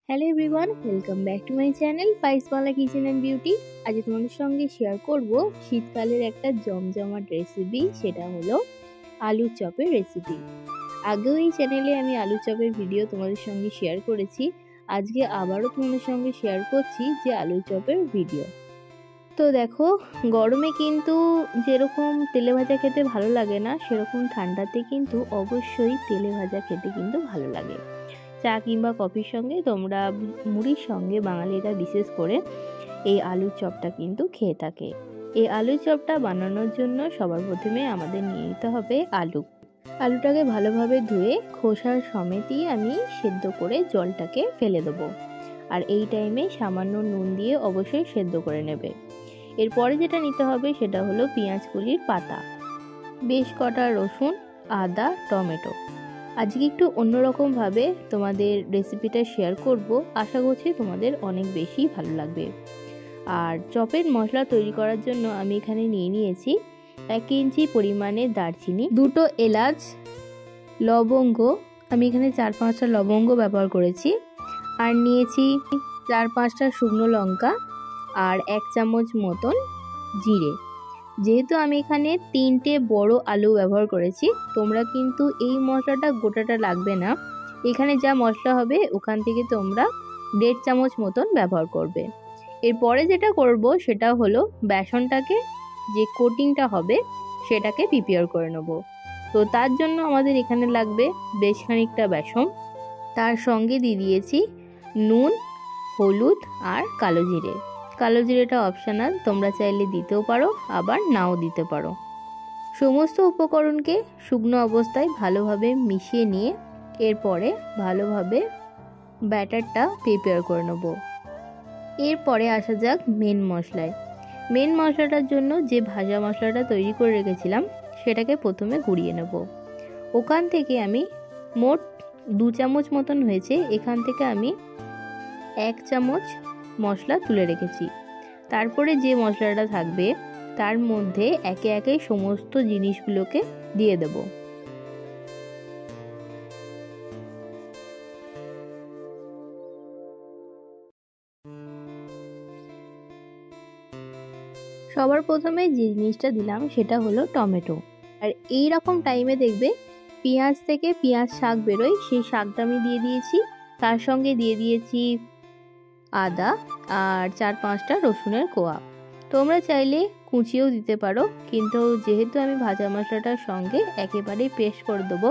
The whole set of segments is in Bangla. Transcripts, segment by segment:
Hello everyone, welcome back to my channel পাইস বাংলা কিচেন অ্যান্ড বিউটি। আজ তোমাদের সঙ্গে শেয়ার করব শীতকালের একটা জমজমাট রেসিপি, সেটা হলো আলুর চপের রেসিপি। আগেও এই চ্যানেলে আমি আলুর চপের ভিডিও তোমাদের সঙ্গে শেয়ার করেছি। আজকে আবারও তোমাদের সঙ্গে শেয়ার করছি যে আলুর চপের ভিডিও। তো দেখো, গরমে কিন্তু যেরকম তেলে ভাজা খেতে ভালো লাগে না, সেরকম ঠান্ডাতে কিন্তু অবশ্যই তেলে ভাজা খেতে কিন্তু ভালো লাগে। চা কিংবা কফির সঙ্গে তোমরা মুড়ির সঙ্গে বাঙালিরা বিশেষ করে এই আলুর চপটা কিন্তু খেয়ে থাকে। এই আলুর চপটা বানানোর জন্য সবার প্রথমে আমাদের নিয়ে নিতে হবে আলুটাকে ভালোভাবে ধুয়ে খোসার সমেতই আমি সেদ্ধ করে জলটাকে ফেলে দেবো। আর এই টাইমে সামান্য নুন দিয়ে অবশ্যই সেদ্ধ করে নেবে। এরপরে যেটা নিতে হবে সেটা হলো পেঁয়াজ কলির পাতা, বেশ কটা রসুন, আদা, টমেটো। আজকে একটু অন্যরকমভাবে তোমাদের রেসিপিটা শেয়ার করব, আশা করছি তোমাদের অনেক বেশি ভালো লাগবে। আর চপের মশলা তৈরি করার জন্য আমি এখানে নিয়ে নিয়েছি 1 ইঞ্চি পরিমাণে দারচিনি, 2টো এলাচ, লবঙ্গ, আমি এখানে 4-5টা লবঙ্গ ব্যবহার করেছি, আর নিয়েছি 4-5টা শুকনো লঙ্কা, আর 1 চামচ মতন জিরে। যেহেতু আমি এখানে 3টে বড় আলু ব্যবহার করেছি, তোমরা কিন্তু এই মশলাটা গোটাটা লাগবে না। এখানে যা মশলা হবে ওখান থেকে তোমরা 1.5 চামচ মতন ব্যবহার করবে। এরপরে যেটা করব সেটা হলো বেসনটাকে, যে কোটিংটা হবে সেটাকে প্রিপেয়ার করে নেব। তো তার জন্য আমাদের এখানে লাগবে বেশ খানিকটা বেসন, তার সঙ্গে দিয়ে দিয়েছি নুন, হলুদ আর কালো জিরে। কালো জিরেটা অপশনাল, তোমরা চাইলে দিতেও পারো আবার নাও দিতে পারো। সমস্ত উপকরণকে শুকনো অবস্থায় ভালোভাবে মিশিয়ে নিয়ে এরপরে ভালোভাবে ব্যাটারটা প্রিপেয়ার করে নেব। এরপরে আসা যাক মেন মশলায়। মেন মশলাটার জন্য যে ভাজা মশলাটা তৈরি করে রেখেছিলাম সেটাকে প্রথমে গুঁড়িয়ে নেব। ওখান থেকে আমি মোট 2 চামচ মতন হয়েছে, এখান থেকে আমি 1 চামচ মশলা তুলে রেখেছি। তারপরে যে মশলাটা থাকবে তার মধ্যে একে একে সমস্ত জিনিসগুলোকে দিয়ে দেব। সবার প্রথমে যে জিনিসটা দিলাম সেটা হলো টমেটো। আর এই রকম টাইমে দেখবে পেঁয়াজ থেকে পেঁয়াজ শাক বেরোয়, সেই শাকটা আমি দিয়ে দিয়েছি। তার সঙ্গে দিয়ে দিয়েছি আদা আর 4-5টা রসুনের কোয়া। তোমরা চাইলে কুচিয়েও দিতে পারো, কিন্তু যেহেতু আমি ভাজা মশলাটার সঙ্গে একেবারে পেস্ট করে দেবো,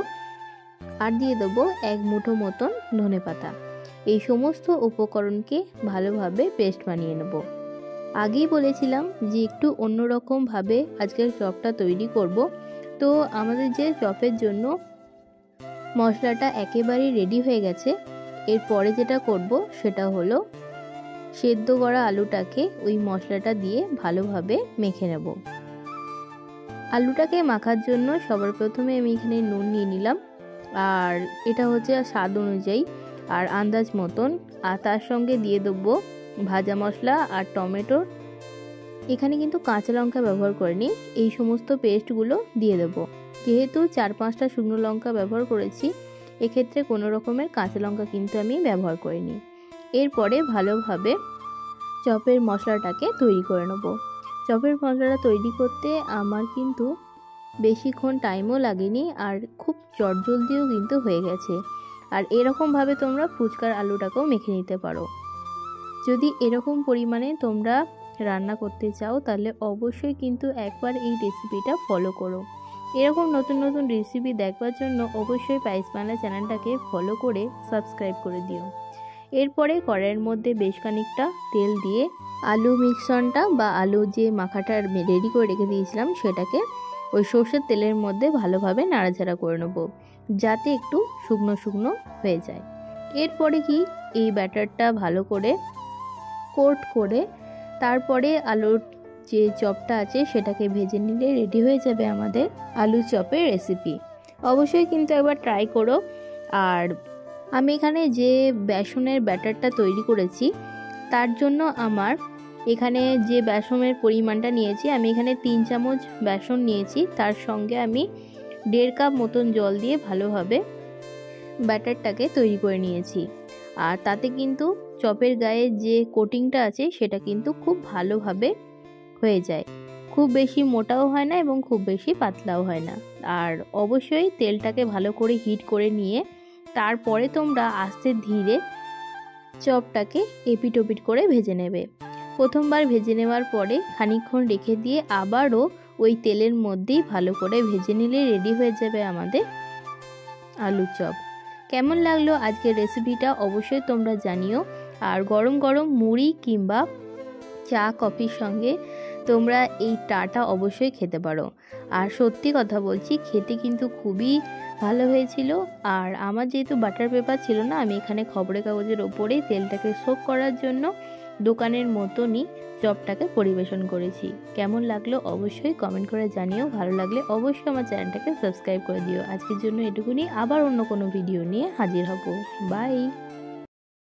আর দিয়ে দেবো 1 মুঠো মতন ধনেপাতা। এই সমস্ত উপকরণকে ভালোভাবে পেস্ট বানিয়ে নেব। আগেই বলেছিলাম যে একটু অন্যরকমভাবে আজকের চপটা তৈরি করব। তো আমাদের যে চপের জন্য মশলাটা একেবারেই রেডি হয়ে গেছে। এরপরে যেটা করব সেটা হলো সেদ্ধ করা আলুটাকে ওই মশলাটা দিয়ে ভালোভাবে মেখে নেব। আলুটাকে মাখার জন্য সবার প্রথমে আমি এখানে নুন নিয়ে নিলাম, আর এটা হচ্ছে স্বাদ অনুযায়ী আর আন্দাজ মতন। আর তার সঙ্গে দিয়ে দেবো ভাজা মশলা আর টমেটো। এখানে কিন্তু কাঁচা লঙ্কা ব্যবহার করিনি, এই সমস্ত পেস্টগুলো দিয়ে দেবো। যেহেতু 4-5টা শুকনো লঙ্কা ব্যবহার করেছি, এক্ষেত্রে কোনো রকমের কাঁচা লঙ্কা কিন্তু আমি ব্যবহার করিনি। এরপরে ভালোভাবে চপের মশলাটাকে তৈরি করে নেব। চপের মশলাটা তৈরি করতে আমার কিন্তু বেশিক্ষণ টাইমও লাগেনি, আর খুব চটজলদিও কিন্তু হয়ে গেছে। আর এরকমভাবে তোমরা ফুচকার আলুটাকেও মেখে নিতে পারো। যদি এরকম পরিমাণে তোমরা রান্না করতে চাও তাহলে অবশ্যই কিন্তু একবার এই রেসিপিটা ফলো করো। এরকম নতুন নতুন রেসিপি দেখবার জন্য অবশ্যই পাইস বাংলা চ্যানেলটাকে ফলো করে সাবস্ক্রাইব করে দিও। এরপরে কড়াইয়ের মধ্যে বেশ খানিকটা তেল দিয়ে আলু মিক্সনটা বা আলু যে মাখাটা রেডি করে রেখে দিয়েছিলাম সেটাকে ওই সর্ষের তেলের মধ্যে ভালোভাবে নাড়াচাড়া করে নেবো, যাতে একটু শুকনো শুকনো হয়ে যায়। এরপরে কি এই ব্যাটারটা ভালো করে কোট করে তারপরে আলুর যে চপটা আছে সেটাকে ভেজে নিলে রেডি হয়ে যাবে আমাদের আলু চপের রেসিপি। অবশ্যই কিন্তু একবার ট্রাই করো। আর আমি এখানে যে বেসনের ব্যাটারটা তৈরি করেছি তার জন্য আমার এখানে যে বেসনের পরিমাণটা নিয়েছি, আমি এখানে 3 চামচ বেসন নিয়েছি, তার সঙ্গে আমি 1.5 কাপ মতন জল দিয়ে ভালোভাবে ব্যাটারটাকে তৈরি করে নিয়েছি। আর তাতে কিন্তু চপের গায়ে যে কোটিংটা আছে সেটা কিন্তু খুব ভালোভাবে হয়ে যায়, খুব বেশি মোটাও হয় না এবং খুব বেশি পাতলাও হয় না। আর অবশ্যই তেলটাকে ভালো করে হিট করে নিয়ে তারপরে তোমরা আস্তে ধীরে চপটাকে এপিট ওপিট করে ভেজে নেবে। প্রথমবার ভেজে নেওয়ার পরে খানিকক্ষণ রেখে দিয়ে আবারও ওই তেলের মধ্যেই ভালো করে ভেজে নিলে রেডি হয়ে যাবে আমাদের আলুর চপ। কেমন লাগলো আজকের রেসিপিটা অবশ্যই তোমরা জানিও। আর গরম গরম মুড়ি কিংবা চা কফির সঙ্গে তোমরা এই টাটা অবশ্যই খেতে পারো। আর সত্যি কথা বলছি, খেতে কিন্তু খুবই ভালো হয়েছিল। আর আমার যেহেতু বাটার পেপার ছিল না, আমি এখানে খবরের কাগজের ওপরেই তেলটাকে সোক করার জন্য দোকানের মতনই চপটাকে পরিবেশন করেছি। কেমন লাগলো অবশ্যই কমেন্ট করে জানিও। ভালো লাগলে অবশ্যই আমার চ্যানেলটাকে সাবস্ক্রাইব করে দিও। আজকের জন্য এটুকুনি, আবার অন্য কোনো ভিডিও নিয়ে হাজির হব। বাই।